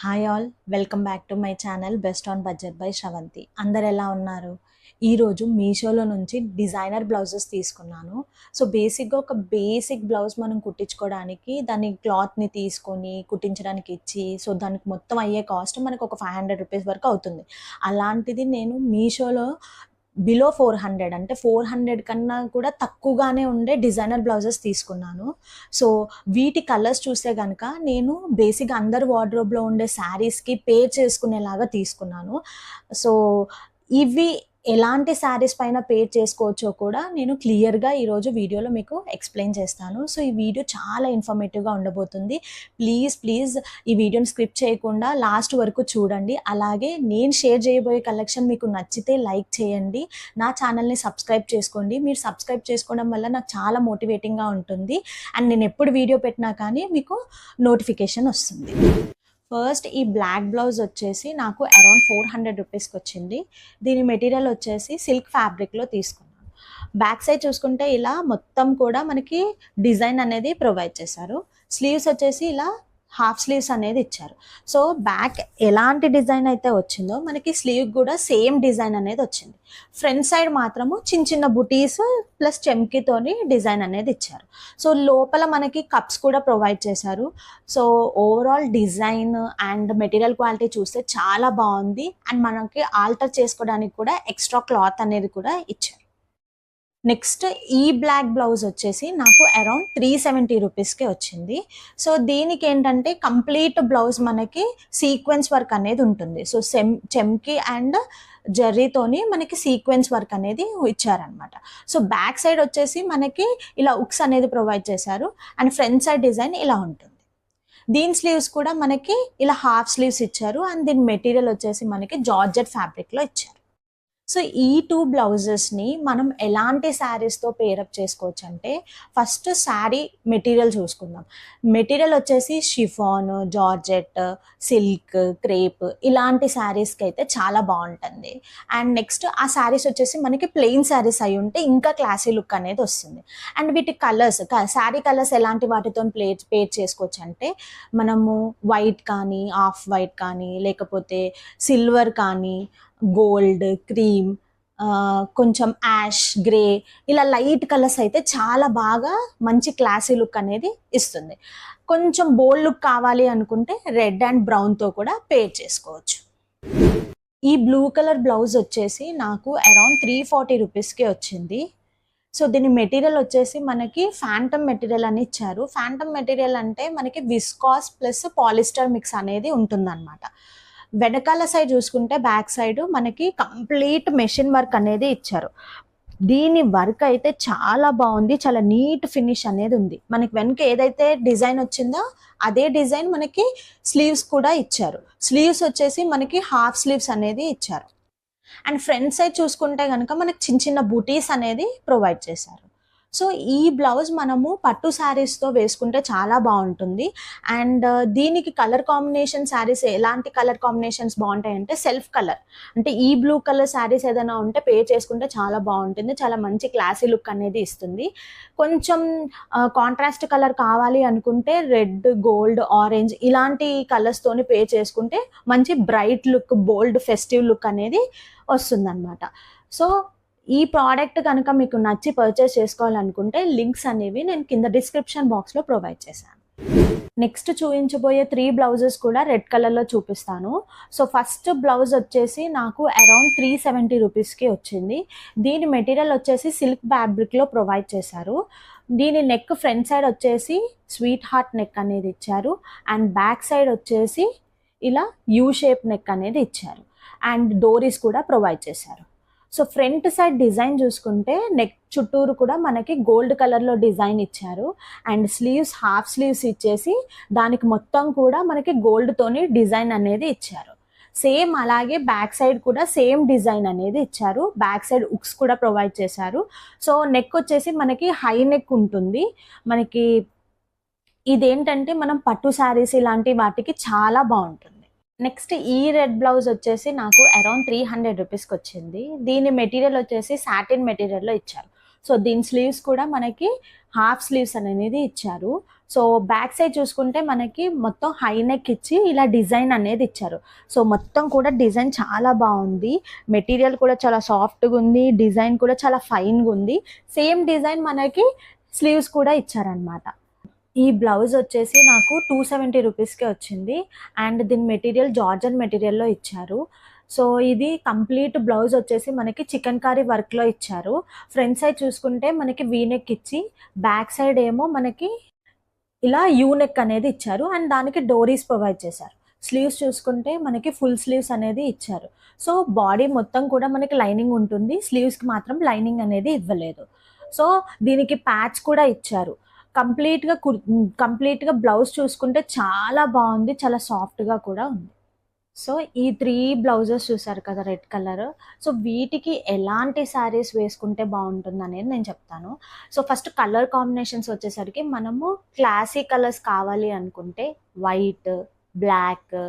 Hi all, welcome back to my channel best on budget by Sravanthi. అందరు ఎలా ఉన్నారు? ఈరోజు మీషోలో నుంచి డిజైనర్ బ్లౌజెస్ తీసుకున్నాను. సో బేసిక్గా ఒక బేసిక్ బ్లౌజ్ మనం కుట్టించుకోవడానికి దాని క్లాత్ని తీసుకొని కుట్టించడానికి ఇచ్చి దానికి మొత్తం అయ్యే కాస్ట్ మనకు ఒక 500 రూపీస్ వరకు అవుతుంది. అలాంటిది నేను మీషోలో బిలో 400 అంటే 400 కన్నా కూడా తక్కువగానే ఉండే డిజైనర్ బ్లౌజెస్ తీసుకున్నాను. సో వీటి కలర్స్ చూస్తే కనుక నేను బేసిక్గా అందరు వార్డ్రోబ్లో ఉండే శారీస్కి పేర్ చేసుకునేలాగా తీసుకున్నాను. సో ఇవి ఎలాంటి శారీస్ పైన పేర్ చేసుకోవచ్చో కూడా నేను క్లియర్గా ఈరోజు వీడియోలో మీకు ఎక్స్ప్లెయిన్ చేస్తాను. సో ఈ వీడియో చాలా ఇన్ఫర్మేటివ్గా ఉండబోతుంది. ప్లీజ్ ఈ వీడియోని స్క్రిప్ట్ చేయకుండా లాస్ట్ వరకు చూడండి. అలాగే నేను షేర్ చేయబోయే కలెక్షన్ మీకు నచ్చితే లైక్ చేయండి, నా ఛానల్ని సబ్స్క్రైబ్ చేసుకోండి. మీరు సబ్స్క్రైబ్ చేసుకోవడం వల్ల నాకు చాలా మోటివేటింగ్గా ఉంటుంది అండ్ నేను ఎప్పుడు వీడియో పెట్టినా కానీ మీకు నోటిఫికేషన్ వస్తుంది. ఫస్ట్ ఈ బ్లాక్ బ్లౌజ్ వచ్చేసి నాకు అరౌండ్ 400 రూపీస్కి వచ్చింది. దీని మెటీరియల్ వచ్చేసి సిల్క్ ఫ్యాబ్రిక్లో తీసుకున్నాను. బ్యాక్ సైడ్ చూసుకుంటే ఇలా మొత్తం కూడా మనకి డిజైన్ అనేది ప్రొవైడ్ చేశారు. స్లీవ్స్ వచ్చేసి ఇలా హాఫ్ స్లీవ్స్ అనేది ఇచ్చారు. సో బ్యాక్ ఎలాంటి డిజైన్ అయితే వచ్చిందో మనకి స్లీవ్ కూడా సేమ్ డిజైన్ అనేది వచ్చింది. ఫ్రంట్ సైడ్ మాత్రము చిన్న చిన్న బుటీస్ ప్లస్ చెమ్కీతోని డిజైన్ అనేది ఇచ్చారు. సో లోపల మనకి కప్స్ కూడా ప్రొవైడ్ చేశారు. So overall design and material quality చూస్తే చాలా బాగుంది అండ్ మనకి ఆల్టర్ చేసుకోవడానికి కూడా ఎక్స్ట్రా క్లాత్ అనేది కూడా ఇచ్చారు. నెక్స్ట్ ఈ బ్లాక్ బ్లౌజ్ వచ్చేసి నాకు అరౌండ్ 370 రూపీస్కి వచ్చింది. సో దీనికి ఏంటంటే కంప్లీట్ బ్లౌజ్ మనకి సీక్వెన్స్ వర్క్ అనేది ఉంటుంది. సో చెమ్కి అండ్ జర్రీతోని మనకి సీక్వెన్స్ వర్క్ అనేది ఇచ్చారనమాట. సో బ్యాక్ సైడ్ వచ్చేసి మనకి ఇలా ఉక్స్ అనేది ప్రొవైడ్ చేశారు అండ్ ఫ్రంట్ సైడ్ డిజైన్ ఇలా ఉంటుంది. దీని స్లీవ్స్ కూడా మనకి ఇలా హాఫ్ స్లీవ్స్ ఇచ్చారు అండ్ దీని మెటీరియల్ వచ్చేసి మనకి జార్జెట్ ఫ్యాబ్రిక్లో ఇచ్చారు. సో ఈ 2 బ్లౌజెస్ని మనం ఎలాంటి శారీస్తో పేరప్ చేసుకోవచ్చు అంటే ఫస్ట్ శారీ మెటీరియల్ చూసుకుందాం. మెటీరియల్ వచ్చేసి షిఫాన్, జార్జెట్, సిల్క్, క్రేప్ ఇలాంటి శారీస్కి అయితే చాలా బాగుంటుంది. అండ్ నెక్స్ట్ ఆ శారీస్ వచ్చేసి మనకి ప్లెయిన్ శారీస్ అయి ఉంటే ఇంకా క్లాసీ లుక్ అనేది వస్తుంది. అండ్ వీటి కలర్స్, శారీ కలర్స్ ఎలాంటి వాటితో పేర్ చేసుకోవచ్చు అంటే మనము వైట్ కానీ, ఆఫ్ వైట్ కానీ, లేకపోతే సిల్వర్ కానీ, గోల్డ్, క్రీమ్, కొంచెం యాష్, గ్రే ఇలా లైట్ కలర్స్ అయితే చాలా బాగా మంచి క్లాసీ లుక్ అనేది ఇస్తుంది. కొంచెం బోల్డ్ లుక్ కావాలి అనుకుంటే రెడ్ అండ్ బ్రౌన్తో కూడా పేర్ చేసుకోవచ్చు. ఈ బ్లూ కలర్ బ్లౌజ్ వచ్చేసి నాకు అరౌండ్ 340 రూపీస్కి వచ్చింది. సో దీని మెటీరియల్ వచ్చేసి మనకి ఫ్యాంటమ్ మెటీరియల్ అని ఇచ్చారు. ఫ్యాంటమ్ మెటీరియల్ అంటే మనకి విస్కాస్ ప్లస్ పాలిస్టర్ మిక్స్ అనేది ఉంటుందన్నమాట. వెనకాల సైడ్ చూసుకుంటే బ్యాక్ సైడ్ మనకి కంప్లీట్ మెషిన్ వర్క్ అనేది ఇచ్చారు. దీని వర్క్ అయితే చాలా బాగుంది, చాలా నీట్ ఫినిష్ అనేది ఉంది. మనకి వెనక ఏదైతే డిజైన్ వచ్చిందో అదే డిజైన్ మనకి స్లీవ్స్ కూడా ఇచ్చారు. స్లీవ్స్ వచ్చేసి మనకి హాఫ్ స్లీవ్స్ అనేది ఇచ్చారు. అండ్ ఫ్రంట్ సైడ్ చూసుకుంటే కనుక మనకి చిన్న చిన్న బూటీస్ అనేది ప్రొవైడ్ చేశారు. సో ఈ బ్లౌజ్ మనము పట్టు శారీస్తో వేసుకుంటే చాలా బాగుంటుంది. అండ్ దీనికి కలర్ కాంబినేషన్ శారీస్ ఎలాంటి కలర్ కాంబినేషన్స్ బాగుంటాయంటే సెల్ఫ్ కలర్, అంటే ఈ బ్లూ కలర్ శారీస్ ఏదైనా ఉంటే పేర్ చేసుకుంటే చాలా బాగుంటుంది. చాలా మంచి క్లాసీ లుక్ అనేది ఇస్తుంది. కొంచెం కాంట్రాస్ట్ కలర్ కావాలి అనుకుంటే రెడ్, గోల్డ్, ఆరెంజ్ ఇలాంటి కలర్స్తోని పేర్ చేసుకుంటే మంచి బ్రైట్ లుక్, బోల్డ్, ఫెస్టివ్ లుక్ అనేది వస్తుందన్నమాట. సో ఈ ప్రోడక్ట్ కనుక మీకు నచ్చి పర్చేస్ చేసుకోవాలనుకుంటే లింక్స్ అనేవి నేను కింద డిస్క్రిప్షన్ బాక్స్లో ప్రొవైడ్ చేశాను. నెక్స్ట్ చూపించబోయే 3 బ్లౌజెస్ కూడా రెడ్ కలర్లో చూపిస్తాను. సో ఫస్ట్ బ్లౌజ్ వచ్చేసి నాకు అరౌండ్ 370 రూపీస్కి వచ్చింది. దీని మెటీరియల్ వచ్చేసి సిల్క్ ఫ్యాబ్రిక్లో ప్రొవైడ్ చేశారు. దీని నెక్ ఫ్రంట్ సైడ్ వచ్చేసి స్వీట్ హార్ట్ నెక్ అనేది ఇచ్చారు అండ్ బ్యాక్ సైడ్ వచ్చేసి ఇలా యూ షేప్ నెక్ అనేది ఇచ్చారు అండ్ డోరీస్ కూడా ప్రొవైడ్ చేశారు. సో ఫ్రంట్ సైడ్ డిజైన్ చూసుకుంటే నెక్ చుట్టూరు కూడా మనకి గోల్డ్ కలర్లో డిజైన్ ఇచ్చారు అండ్ స్లీవ్స్ హాఫ్ స్లీవ్స్ ఇచ్చేసి దానికి మొత్తం కూడా మనకి గోల్డ్తోని డిజైన్ అనేది ఇచ్చారు. సేమ్ అలాగే బ్యాక్ సైడ్ కూడా సేమ్ డిజైన్ అనేది ఇచ్చారు. బ్యాక్ సైడ్ ఉక్స్ కూడా ప్రొవైడ్ చేశారు. సో నెక్ వచ్చేసి మనకి హై నెక్ ఉంటుంది. మనకి ఇదేంటంటే మనం పట్టు శారీస్ ఇలాంటి వాటికి చాలా బాగుంటుంది. నెక్స్ట్ ఈ రెడ్ బ్లౌజ్ వచ్చేసి నాకు అరౌండ్ 300 రూపీస్కి వచ్చింది. దీని మెటీరియల్ వచ్చేసి సాటిన్ మెటీరియల్లో ఇచ్చారు. సో దీని స్లీవ్స్ కూడా మనకి హాఫ్ స్లీవ్స్ అనేది ఇచ్చారు. సో బ్యాక్ సైడ్ చూసుకుంటే మనకి మొత్తం హై నెక్ ఇచ్చి ఇలా డిజైన్ అనేది ఇచ్చారు. సో మొత్తం కూడా డిజైన్ చాలా బాగుంది. మెటీరియల్ కూడా చాలా సాఫ్ట్గా ఉంది. డిజైన్ కూడా చాలా ఫైన్గా ఉంది. సేమ్ డిజైన్ మనకి స్లీవ్స్ కూడా ఇచ్చారనమాట. ఈ బ్లౌజ్ వచ్చేసి నాకు 270 రూపీస్కే వచ్చింది. అండ్ దీని మెటీరియల్ జార్జన్ మెటీరియల్లో ఇచ్చారు. సో ఇది కంప్లీట్ బ్లౌజ్ వచ్చేసి మనకి చికెన్ కారీ వర్క్లో ఇచ్చారు. ఫ్రంట్ సైడ్ చూసుకుంటే మనకి వీనెక్ ఇచ్చి, బ్యాక్ సైడ్ ఏమో మనకి ఇలా యూనెక్ అనేది ఇచ్చారు అండ్ దానికి డోరీస్ ప్రొవైడ్ చేశారు. స్లీవ్స్ చూసుకుంటే మనకి ఫుల్ స్లీవ్స్ అనేది ఇచ్చారు. సో బాడీ మొత్తం కూడా మనకి లైనింగ్ ఉంటుంది. స్లీవ్స్కి మాత్రం లైనింగ్ అనేది ఇవ్వలేదు. సో దీనికి ప్యాచ్ కూడా ఇచ్చారు. కంప్లీట్గా బ్లౌజ్ చూసుకుంటే చాలా బాగుంది. చాలా సాఫ్ట్గా కూడా ఉంది. సో ఈ 3 బ్లౌజెస్ చూసారు కదా రెడ్ కలర్. సో వీటికి ఎలాంటి శారీస్ వేసుకుంటే బాగుంటుంది అనేది నేను చెప్తాను. సో ఫస్ట్ కలర్ కాంబినేషన్స్ వచ్చేసరికి మనము క్లాసీ కలర్స్ కావాలి అనుకుంటే white, black,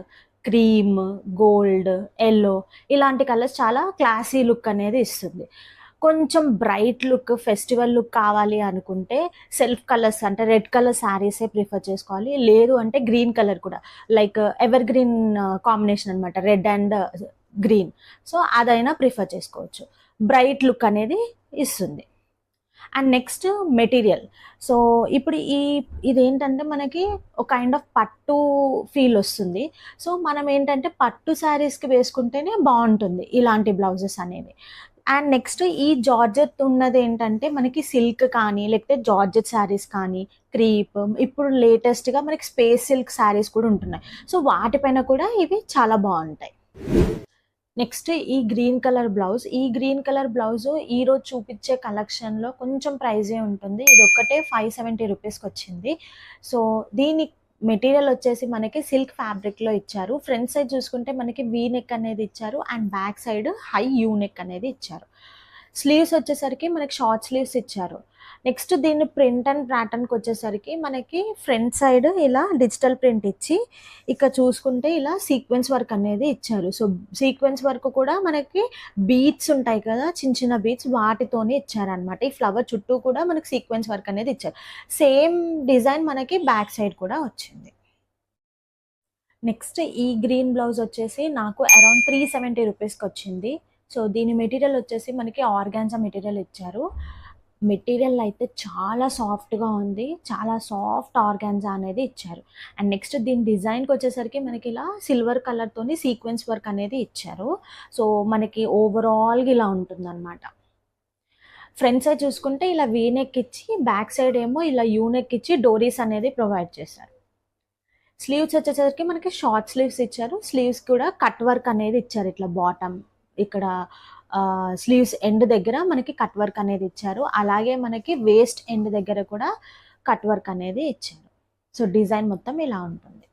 cream, gold, yellow ఇలాంటి కలర్స్ చాలా క్లాసీ లుక్ అనేది ఇస్తుంది. కొంచెం బ్రైట్ లుక్, ఫెస్టివల్ లుక్ కావాలి అనుకుంటే సెల్ఫ్ కలర్స్ అంటే రెడ్ కలర్ శారీసే ప్రిఫర్ చేసుకోవాలి. లేదు అంటే గ్రీన్ కలర్ కూడా లైక్ ఎవర్ గ్రీన్ కాంబినేషన్ అనమాట, రెడ్ అండ్ గ్రీన్. సో అదైనా ప్రిఫర్ చేసుకోవచ్చు. బ్రైట్ లుక్ అనేది ఇస్తుంది. And next material. సో ఇప్పుడు ఇదేంటంటే మనకి ఒక కైండ్ ఆఫ్ పట్టు ఫీల్ వస్తుంది. సో మనం ఏంటంటే పట్టు శారీస్కి వేసుకుంటేనే బాగుంటుంది ఇలాంటి బ్లౌజెస్ అనేవి. అండ్ నెక్స్ట్ ఈ జార్జెట్ ఉన్నది ఏంటంటే మనకి సిల్క్ కానీ లేకపోతే జార్జెట్ శారీస్ కానీ క్రీప్, ఇప్పుడు లేటెస్ట్గా మనకి స్పేస్ సిల్క్ శారీస్ కూడా ఉంటున్నాయి. సో వాటిపైన కూడా ఇవి చాలా బాగుంటాయి. నెక్స్ట్ ఈ గ్రీన్ కలర్ బ్లౌజ్. ఈ గ్రీన్ కలర్ బ్లౌజ్ ఈరోజు చూపించే కలెక్షన్లో కొంచెం ప్రైజే ఉంటుంది. ఇది ఒక్కటే 570 రూపీస్కి వచ్చింది. సో దీని మెటీరియల్ వచ్చేసి మనకి సిల్క్ ఫ్యాబ్రిక్లో ఇచ్చారు. ఫ్రంట్ సైడ్ చూసుకుంటే మనకి వీ నెక్ అనేది ఇచ్చారు and back side high U neck అనేది ఇచ్చారు. స్లీవ్స్ వచ్చేసరికి మనకి షార్ట్ స్లీవ్స్ ఇచ్చారు. నెక్స్ట్ దీన్ని ప్రింట్ అండ్ ప్యాటర్న్కి వచ్చేసరికి మనకి ఫ్రంట్ సైడ్ ఇలా డిజిటల్ ప్రింట్ ఇచ్చి ఇక్కడ చూసుకుంటే ఇలా సీక్వెన్స్ వర్క్ అనేది ఇచ్చారు. సో సీక్వెన్స్ వర్క్ కూడా మనకి బీట్స్ ఉంటాయి కదా, చిన్న చిన్న బీట్స్, వాటితోనే ఇచ్చారనమాట. ఈ ఫ్లవర్ చుట్టూ కూడా మనకి సీక్వెన్స్ వర్క్ అనేది ఇచ్చారు. సేమ్ డిజైన్ మనకి బ్యాక్ సైడ్ కూడా వచ్చింది. నెక్స్ట్ ఈ గ్రీన్ బ్లౌజ్ వచ్చేసి నాకు అరౌండ్ 370 రూపీస్కి వచ్చింది. సో దీని మెటీరియల్ వచ్చేసి మనకి ఆర్గాన్జా మెటీరియల్ ఇచ్చారు. మెటీరియల్ అయితే చాలా సాఫ్ట్గా ఉంది. చాలా సాఫ్ట్ ఆర్గాన్జా అనేది ఇచ్చారు. అండ్ నెక్స్ట్ దీని డిజైన్కి వచ్చేసరికి మనకి ఇలా సిల్వర్ కలర్తోని సీక్వెన్స్ వర్క్ అనేది ఇచ్చారు. సో మనకి ఓవరాల్గా ఇలా ఉంటుందన్నమాట. ఫ్రంట్ సైడ్ చూసుకుంటే ఇలా వీనెక్ ఇచ్చి, బ్యాక్ సైడ్ ఏమో ఇలా యూనెక్ ఇచ్చి డోరీస్ అనేది ప్రొవైడ్ చేశారు. స్లీవ్స్ వచ్చేసరికి మనకి షార్ట్ స్లీవ్స్ ఇచ్చారు. స్లీవ్స్ కూడా కట్ వర్క్ అనేది ఇచ్చారు. ఇట్లా బాటమ్ ఇక్కడ స్లీవ్స్ ఎండ్ దగ్గర మనకి కట్ వర్క్ అనేది ఇచ్చారు. అలాగే మనకి వేస్ట్ ఎండ్ దగ్గర కూడా కట్ వర్క్ అనేది ఇచ్చారు. సో డిజైన్ మొత్తం ఇలా ఉంటుంది.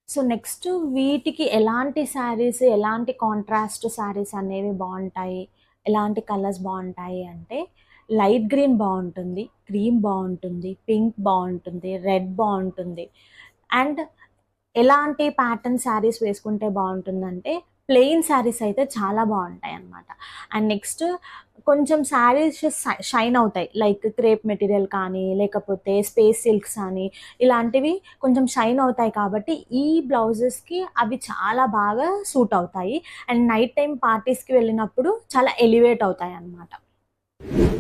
సో నెక్స్ట్ వీటికి ఎలాంటి శారీస్, ఎలాంటి కాంట్రాస్ట్ శారీస్ అనేవి బాగుంటాయి, ఎలాంటి కలర్స్ బాగుంటాయి అంటే లైట్ గ్రీన్ బాగుంటుంది, క్రీమ్ బాగుంటుంది, పింక్ బాగుంటుంది, రెడ్ బాగుంటుంది. అండ్ ఎలాంటి ప్యాటర్న్ శారీస్ వేసుకుంటే బాగుంటుందంటే ప్లెయిన్ శారీస్ అయితే చాలా బాగుంటాయి అన్నమాట. అండ్ నెక్స్ట్ కొంచెం శారీస్ షైన్ అవుతాయి, లైక్ క్రేప్ మెటీరియల్ కానీ లేకపోతే స్పేస్ సిల్క్స్ కానీ ఇలాంటివి కొంచెం షైన్ అవుతాయి. కాబట్టి ఈ బ్లౌజెస్కి అవి చాలా బాగా సూట్ అవుతాయి. అండ్ నైట్ టైం పార్టీస్కి వెళ్ళినప్పుడు చాలా ఎలివేట్ అవుతాయి అన్నమాట.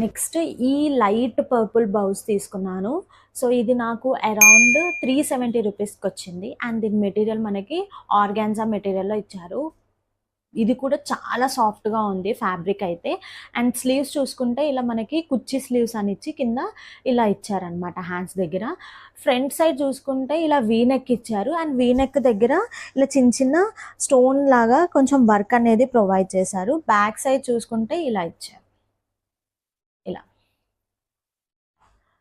నెక్స్ట్ ఈ లైట్ పర్పుల్ బ్లౌజ్ తీసుకున్నాను. సో ఇది నాకు అరౌండ్ 370 రూపీస్కి వచ్చింది. అండ్ దీని మెటీరియల్ మనకి ఆర్గాన్జా మెటీరియల్లో ఇచ్చారు. ఇది కూడా చాలా సాఫ్ట్గా ఉంది ఫ్యాబ్రిక్ అయితే. అండ్ స్లీవ్స్ చూసుకుంటే ఇలా మనకి కుర్చీ స్లీవ్స్ అని ఇచ్చి కింద ఇలా ఇచ్చారనమాట హ్యాండ్స్ దగ్గర. ఫ్రంట్ సైడ్ చూసుకుంటే ఇలా వీనెక్ ఇచ్చారు. అండ్ వీనెక్ దగ్గర ఇలా చిన్న చిన్న స్టోన్ లాగా కొంచెం వర్క్ అనేది ప్రొవైడ్ చేశారు. బ్యాక్ సైడ్ చూసుకుంటే ఇలా ఇచ్చారు. ఇలా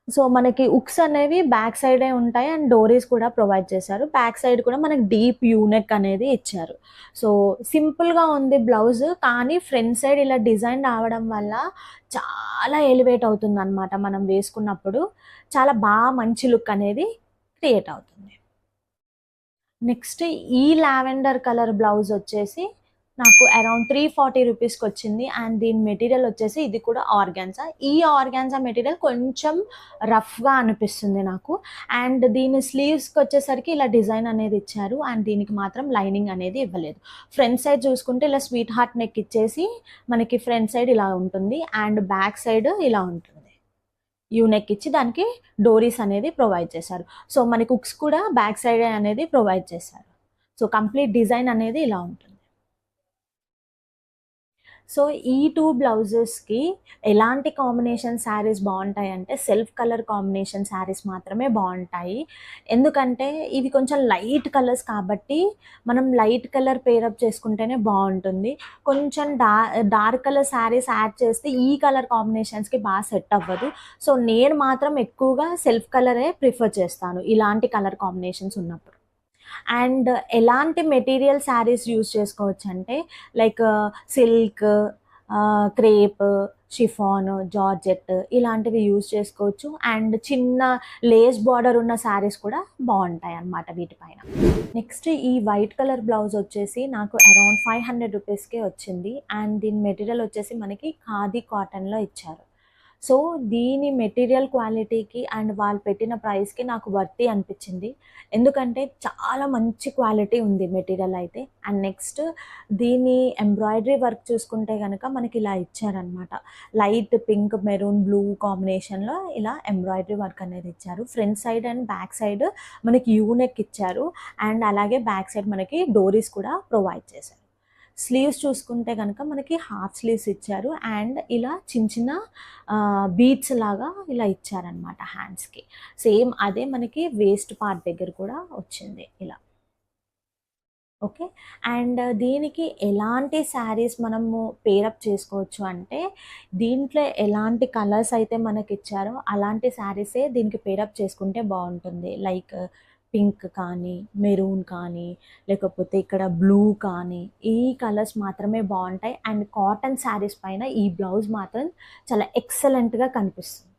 సో మనకి ఉక్స్ అనేవి బ్యాక్ సైడే ఉంటాయి అండ్ డోరీస్ కూడా ప్రొవైడ్ చేశారు. బ్యాక్ సైడ్ కూడా మనకి డీప్ యూనెక్ అనేది ఇచ్చారు. సో సింపుల్గా ఉంది బ్లౌజ్, కానీ ఫ్రంట్ సైడ్ ఇలా డిజైన్ రావడం వల్ల చాలా ఎలివేట్ అవుతుంది అనమాట. మనం వేసుకున్నప్పుడు చాలా బాగా మంచి లుక్ అనేది క్రియేట్ అవుతుంది. నెక్స్ట్ ఈ లావెండర్ కలర్ బ్లౌజ్ వచ్చేసి నాకు అరౌండ్ 340 రూపీస్కి వచ్చింది. అండ్ దీని మెటీరియల్ వచ్చేసి ఇది కూడా ఆర్గాన్జా. ఈ ఆర్గాన్జా మెటీరియల్ కొంచెం రఫ్గా అనిపిస్తుంది నాకు. అండ్ దీని స్లీవ్స్కి వచ్చేసరికి ఇలా డిజైన్ అనేది ఇచ్చారు. అండ్ దీనికి మాత్రం లైనింగ్ అనేది ఇవ్వలేదు. ఫ్రంట్ సైడ్ చూసుకుంటే ఇలా స్వీట్ హార్ట్ నెక్ ఇచ్చేసి మనకి ఫ్రంట్ సైడ్ ఇలా ఉంటుంది. అండ్ బ్యాక్ సైడ్ ఇలా ఉంటుంది. యూనెక్ ఇచ్చి దానికి డోరీస్ అనేది ప్రొవైడ్ చేశారు. సో మనకి హుక్స్ కూడా బ్యాక్ సైడ్ అనేది ప్రొవైడ్ చేశారు. సో కంప్లీట్ డిజైన్ అనేది ఇలా ఉంటుంది. సో ఈ 2 బ్లౌజెస్‌కి ఎలాంటి కాంబినేషన్ శారీస్ బావుంటాయంటే, సెల్ఫ్ కలర్ కాంబినేషన్ శారీస్ మాత్రమే బావుంటాయి. ఎందుకంటే ఇవి కొంచెం లైట్ కలర్స్ కాబట్టి, మనం లైట్ కలర్ పేరప్ చేసుకుంటేనే బావుంటుంది. కొంచెం డార్క్ కలర్ శారీస్ యాడ్ చేస్తే ఈ కలర్ కాంబినేషన్స్‌కి సెట్ అవ్వదు. సో నేను మాత్రం ఎక్కువగా సెల్ఫ్ కలరే ప్రిఫర్ చేస్తాను ఇలాంటి కలర్ కాంబినేషన్స్ ఉన్నప్పుడు. అండ్ ఎలాంటి మెటీరియల్ శారీస్ యూజ్ చేసుకోవచ్చంటే like silk, crepe, chiffon, georgette ఇలాంటివి యూజ్ చేసుకోవచ్చు. అండ్ చిన్న లేస్ బార్డర్ ఉన్న శారీస్ కూడా బాగుంటాయి అన్నమాట వీటిపైన. నెక్స్ట్ ఈ వైట్ కలర్ బ్లౌజ్ వచ్చేసి నాకు అరౌండ్ 500 రూపీస్కే వచ్చింది. అండ్ దీని మెటీరియల్ వచ్చేసి మనకి ఖాదీ కాటన్లో ఇచ్చారు. సో దీని మెటీరియల్ క్వాలిటీకి అండ్ వాళ్ళు పెట్టిన ప్రైస్కి నాకు వర్తీ అనిపించింది. ఎందుకంటే చాలా మంచి క్వాలిటీ ఉంది మెటీరియల్ అయితే. అండ్ నెక్స్ట్ దీని ఎంబ్రాయిడరీ వర్క్ చూసుకుంటే కనుక మనకి ఇలా ఇచ్చారనమాట. లైట్ పింక్, మెరూన్, బ్లూ కాంబినేషన్లో ఇలా ఎంబ్రాయిడరీ వర్క్ అనేది ఇచ్చారు. Front side and back side మనకి యూనెక్ ఇచ్చారు. అండ్ అలాగే బ్యాక్ సైడ్ మనకి డోరీస్ కూడా ప్రొవైడ్ చేశారు. స్లీవ్స్ చూసుకుంటే కనుక మనకి హాఫ్ స్లీవ్స్ ఇచ్చారు. అండ్ ఇలా చిన్న చిన్న బీడ్స్ లాగా ఇలా ఇచ్చారనమాట హ్యాండ్స్కి. సేమ్ అదే మనకి వేస్ట్ పార్ట్ దగ్గర కూడా వచ్చింది ఇలా. ఓకే. అండ్ దీనికి ఎలాంటి శారీస్ మనము పేరప్ చేసుకోవచ్చు అంటే, దీంట్లో ఎలాంటి కలర్స్ అయితే మనకిచ్చారో అలాంటి శారీసే దీనికి పేరప్ చేసుకుంటే బాగుంటుంది. లైక్ పింక్ కానీ, మెరూన్ కానీ, లేకపోతే ఇక్కడ బ్లూ కానీ, ఈ కలర్స్ మాత్రమే బాగుంటాయి. అండ్ కాటన్ శారీస్ పైన ఈ బ్లౌజ్ మాత్రం చాలా ఎక్సలెంట్గా కనిపిస్తుంది.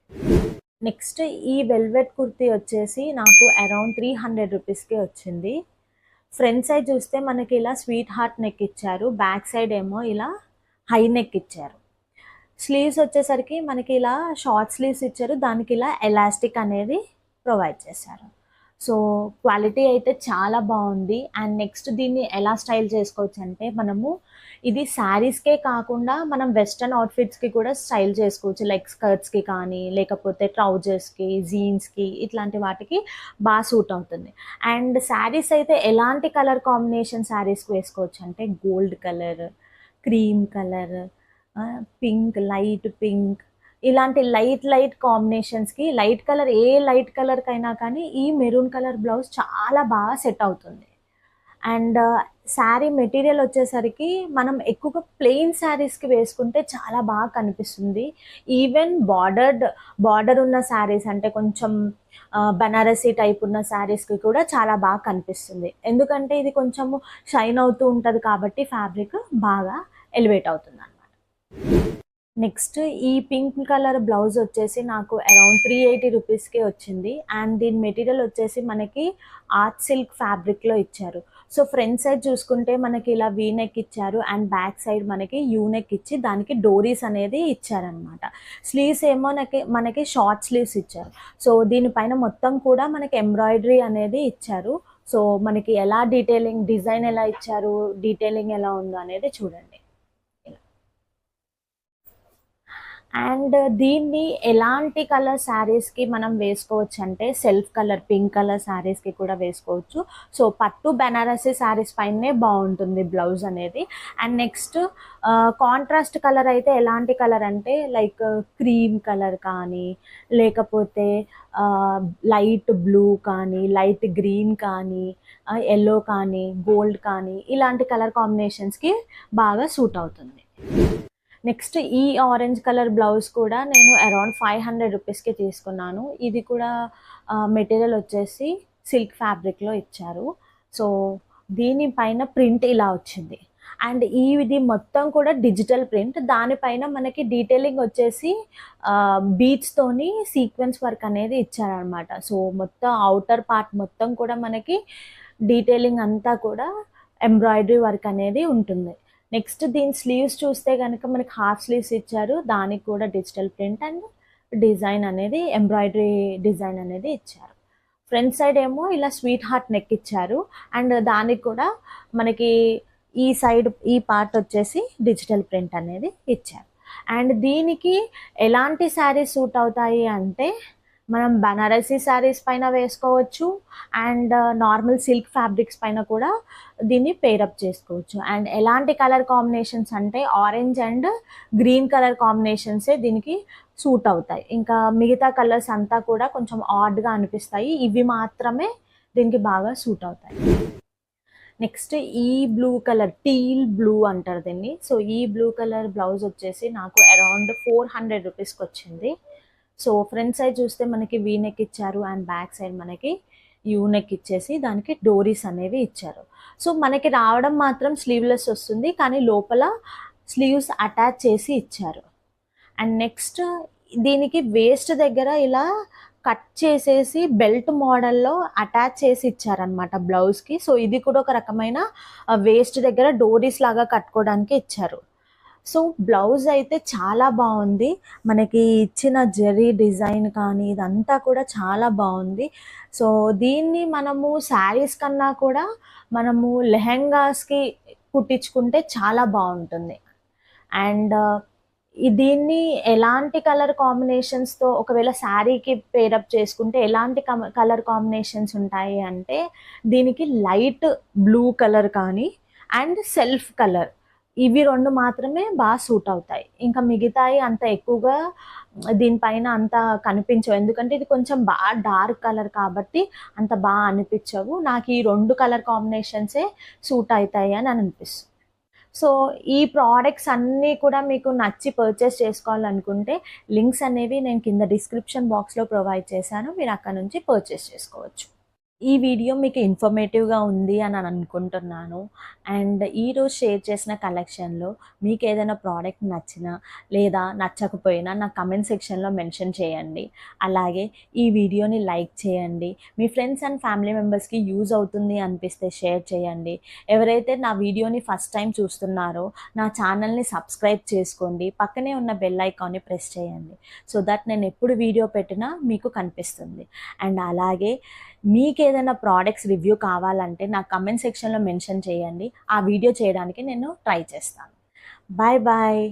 నెక్స్ట్ ఈ వెల్వెట్ కుర్తీ వచ్చేసి నాకు అరౌండ్ 300 రూపీస్కే వచ్చింది. ఫ్రంట్ సైడ్ చూస్తే మనకి ఇలా స్వీట్ హార్ట్ నెక్ ఇచ్చారు. బ్యాక్ సైడ్ ఏమో ఇలా హై నెక్ ఇచ్చారు. స్లీవ్స్ వచ్చేసరికి మనకి ఇలా షార్ట్ స్లీవ్స్ ఇచ్చారు. దానికి ఇలా ఎలాస్టిక్ అనేది ప్రొవైడ్ చేశారు. సో క్వాలిటీ అయితే చాలా బాగుంది. అండ్ నెక్స్ట్ దీన్ని ఎలా స్టైల్ చేసుకోవచ్చు అంటే, మనము ఇది శారీస్కే కాకుండా మనం వెస్ట్రన్ అవుట్ఫిట్స్కి కూడా స్టైల్ చేసుకోవచ్చు. లైక్ స్కర్ట్స్కి కానీ, లేకపోతే ట్రౌజర్స్కి, జీన్స్కి ఇట్లాంటి వాటికి బాగా సూట్ అవుతుంది. అండ్ శారీస్ అయితే ఎలాంటి కలర్ కాంబినేషన్ శారీస్కి వేసుకోవచ్చు అంటే, gold colour, cream colour, pink, light pink, ఇలాంటి లైట్ కాంబినేషన్స్కి లైట్ కలర్ ఏ లైట్ కలర్కైనా కానీ ఈ మెరూన్ కలర్ బ్లౌజ్ చాలా బాగా సెట్ అవుతుంది. అండ్ శారీ మెటీరియల్ వచ్చేసరికి మనం ఎక్కువగా ప్లెయిన్ శారీస్కి వేసుకుంటే చాలా బాగా కనిపిస్తుంది. ఈవెన్ బార్డర్ ఉన్న శారీస్ అంటే కొంచెం బనారసీ టైప్ ఉన్న శారీస్కి కూడా చాలా బాగా కనిపిస్తుంది. ఎందుకంటే ఇది కొంచెము షైన్ అవుతూ ఉంటుంది కాబట్టి ఫ్యాబ్రిక్ బాగా ఎలివేట్ అవుతుంది అన్నమాట. నెక్స్ట్ ఈ పింక్ కలర్ బ్లౌజ్ వచ్చేసి నాకు అరౌండ్ 380 రూపీస్కే వచ్చింది. అండ్ దీని మెటీరియల్ వచ్చేసి మనకి ఆర్ట్ సిల్క్ ఫ్యాబ్రిక్లో ఇచ్చారు. సో ఫ్రంట్ సైడ్ చూసుకుంటే మనకి ఇలా వీ నెక్ ఇచ్చారు. అండ్ బ్యాక్ సైడ్ మనకి యూ నెక్ ఇచ్చి దానికి డోరీస్ అనేది ఇచ్చారనమాట. స్లీవ్స్ ఏమో మనకి షార్ట్ స్లీవ్స్ ఇచ్చారు. సో దీనిపైన మొత్తం కూడా మనకి ఎంబ్రాయిడరీ అనేది ఇచ్చారు. సో మనకి ఎలా డిజైన్ ఎలా ఇచ్చారు, డీటెయిలింగ్ ఎలా ఉందో అనేది చూడండి. అండ్ దీన్ని ఎలాంటి కలర్ శారీస్కి మనం వేసుకోవచ్చు అంటే, సెల్ఫ్ కలర్ పింక్ కలర్ శారీస్కి కూడా వేసుకోవచ్చు. సో పట్టు బెనారసీ శారీస్ పైనే బాగుంటుంది బ్లౌజ్ అనేది. అండ్ నెక్స్ట్ కాంట్రాస్ట్ కలర్ అయితే ఎలాంటి కలర్ అంటే, లైక్ క్రీమ్ కలర్ కానీ, లేకపోతే లైట్ బ్లూ కానీ, లైట్ గ్రీన్ కానీ, ఎల్లో కానీ, గోల్డ్ కానీ, ఇలాంటి కలర్ కాంబినేషన్స్కి బాగా సూట్ అవుతుంది. నెక్స్ట్ ఈ ఆరెంజ్ కలర్ బ్లౌజ్ కూడా నేను అరౌండ్ 500 రూపీస్కి తీసుకున్నాను. ఇది కూడా మెటీరియల్ వచ్చేసి సిల్క్ ఫ్యాబ్రిక్లో ఇచ్చారు. సో దీనిపైన ప్రింట్ ఇలా వచ్చింది. అండ్ ఇది మొత్తం కూడా డిజిటల్ ప్రింట్. దానిపైన మనకి డీటెయిలింగ్ వచ్చేసి బీడ్స్తోని సీక్వెన్స్ వర్క్ అనేది ఇచ్చారనమాట. సో మొత్తం అవుటర్ పార్ట్ మొత్తం కూడా మనకి డీటెయిలింగ్ అంతా కూడా ఎంబ్రాయిడరీ వర్క్ అనేది ఉంటుంది. నెక్స్ట్ దీని స్లీవ్స్ చూస్తే కనుక మనకి హాఫ్ స్లీవ్స్ ఇచ్చారు, దానికి కూడా డిజిటల్ ప్రింట్ అండ్ డిజైన్ అనేది ఎంబ్రాయిడరీ డిజైన్ అనేది ఇచ్చారు. ఫ్రంట్ సైడ్ ఏమో ఇలా స్వీట్ హార్ట్ నెక్ ఇచ్చారు అండ్ దానికి కూడా మనకి ఈ సైడ్ ఈ పార్ట్ వచ్చేసి డిజిటల్ ప్రింట్ అనేది ఇచ్చారు. అండ్ దీనికి ఎలాంటి శారీస్ సూట్ అవుతాయి అంటే మనం బనారసీ శారీస్ పైన వేసుకోవచ్చు అండ్ నార్మల్ సిల్క్ ఫ్యాబ్రిక్స్ పైన కూడా దీన్ని పేరప్ చేసుకోవచ్చు. అండ్ ఎలాంటి కలర్ కాంబినేషన్స్ అంటే ఆరెంజ్ అండ్ గ్రీన్ కలర్ కాంబినేషన్సే దీనికి సూట్ అవుతాయి. ఇంకా మిగతా కలర్స్ అంతా కూడా కొంచెం ఆడ్గా అనిపిస్తాయి, ఇవి మాత్రమే దీనికి బాగా సూట్ అవుతాయి. నెక్స్ట్ ఈ బ్లూ కలర్, టీల్ బ్లూ అంటారు దీన్ని. సో ఈ బ్లూ కలర్ బ్లౌజ్ వచ్చేసి నాకు అరౌండ్ 400 రూపీస్కి వచ్చింది. సో ఫ్రంట్ సైడ్ చూస్తే మనకి వీ నెక్ ఇచ్చారు అండ్ బ్యాక్ సైడ్ మనకి యూ నెక్ ఇచ్చేసి దానికి డోరీస్ అనేవి ఇచ్చారు. సో మనకి రావడం మాత్రం స్లీవ్లెస్ వస్తుంది, కానీ లోపల స్లీవ్స్ అటాచ్ చేసి ఇచ్చారు. అండ్ నెక్స్ట్ దీనికి వేస్ట్ దగ్గర ఇలా కట్ చేసేసి బెల్ట్ మోడల్లో అటాచ్ చేసి ఇచ్చారనమాట బ్లౌజ్కి. సో ఇది కూడా ఒక రకమైన వేస్ట్ దగ్గర డోరీస్ లాగా కట్టుకోవడానికి ఇచ్చారు. సో బ్లౌజ్ అయితే చాలా బాగుంది, మనకి ఇచ్చిన జరీ డిజైన్ కానీ ఇదంతా కూడా చాలా బాగుంది. సో దీన్ని మనము శారీస్ కన్నా కూడా మనము లెహెంగాస్కి కుట్టించుకుంటే చాలా బాగుంటుంది. అండ్ దీన్ని ఎలాంటి కలర్ కాంబినేషన్స్తో ఒకవేళ శారీకి పేరప్ చేసుకుంటే ఎలాంటి కలర్ కాంబినేషన్స్ ఉంటాయి అంటే దీనికి లైట్ బ్లూ కలర్ కానీ అండ్ సెల్ఫ్ కలర్, ఇవి రెండు మాత్రమే బాగా సూట్ అవుతాయి. ఇంకా మిగతాయి అంత ఎక్కువగా దీనిపైన అంత కనిపించవు, ఎందుకంటే ఇది కొంచెం బాగా డార్క్ కలర్ కాబట్టి అంత బాగా అనిపించవు. నాకు ఈ 2 కలర్ కాంబినేషన్సే సూట్ అవుతాయి అని అనిపిస్తుంది. సో ఈ ప్రోడక్ట్స్ అన్నీ కూడా మీకు నచ్చి పర్చేస్ చేసుకోవాలనుకుంటే లింక్స్ అనేవి నేను కింద డిస్క్రిప్షన్ బాక్స్లో ప్రొవైడ్ చేశాను, మీరు అక్కడ నుంచి పర్చేస్ చేసుకోవచ్చు. ఈ వీడియో మీకు ఇన్ఫర్మేటివ్గా ఉంది అని అనుకుంటున్నాను. అండ్ ఈరోజు షేర్ చేసిన కలెక్షన్లో మీకు ఏదైనా ప్రోడక్ట్ నచ్చినా లేదా నచ్చకపోయినా నా కమెంట్ సెక్షన్లో మెన్షన్ చేయండి. అలాగే ఈ వీడియోని లైక్ చేయండి, మీ ఫ్రెండ్స్ అండ్ ఫ్యామిలీ మెంబర్స్కి యూజ్ అవుతుంది అనిపిస్తే షేర్ చేయండి. ఎవరైతే నా వీడియోని ఫస్ట్ టైం చూస్తున్నారో నా ఛానల్ని సబ్స్క్రైబ్ చేసుకోండి, పక్కనే ఉన్న బెల్ ఐకాన్ని ప్రెస్ చేయండి, సో దట్ నేను ఎప్పుడు వీడియో పెట్టినా మీకు కనిపిస్తుంది. అండ్ అలాగే మీకు ఏదైనా ప్రోడక్ట్స్ రివ్యూ కావాలంటే నా కమెంట్ సెక్షన్లో మెన్షన్ చేయండి, ఆ వీడియో చేయడానికి నేను ట్రై చేస్తాను. Bye bye.